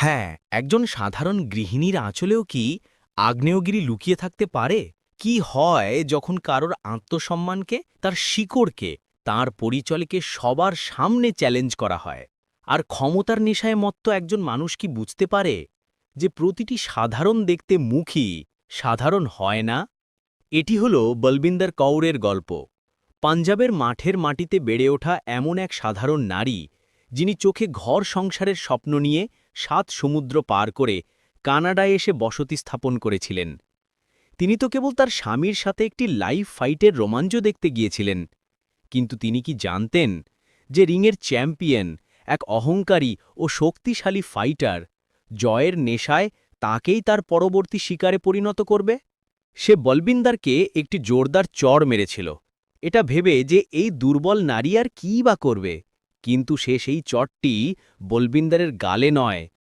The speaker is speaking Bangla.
হ্যাঁ, একজন সাধারণ গৃহিণীর আঁচলেও কি আগ্নেয়গিরি লুকিয়ে থাকতে পারে? কি হয় যখন কারোর আত্মসম্মানকে, তার শিকড়কে, তার পরিচয়কে সবার সামনে চ্যালেঞ্জ করা হয়? আর ক্ষমতার নেশায় মত্ত একজন মানুষ কি বুঝতে পারে যে প্রতিটি সাধারণ দেখতে মুখই সাধারণ হয় না? এটি হল বলবিন্দর কৌরের গল্প। পাঞ্জাবের মাঠের মাটিতে বেড়ে ওঠা এমন এক সাধারণ নারী, যিনি চোখে ঘর সংসারের স্বপ্ন নিয়ে ৭ সমুদ্র পার করে কানাডায় এসে বসতি স্থাপন করেছিলেন। তিনি তো কেবল তার স্বামীর সাথে একটি লাইভ ফাইটের রোমাঞ্চ দেখতে গিয়েছিলেন, কিন্তু তিনি কি জানতেন যে রিংয়ের চ্যাম্পিয়ন, এক অহংকারী ও শক্তিশালী ফাইটার, জয়ের নেশায় তাকেই তার পরবর্তী শিকারে পরিণত করবে? সে বলবিন্দারকে একটি জোরদার চড় মেরেছিল, এটা ভেবে যে এই দুর্বল নারী আর কী বা করবে, কিন্তু সে সেই চড়টি বলবিন্দারের গালে নয়,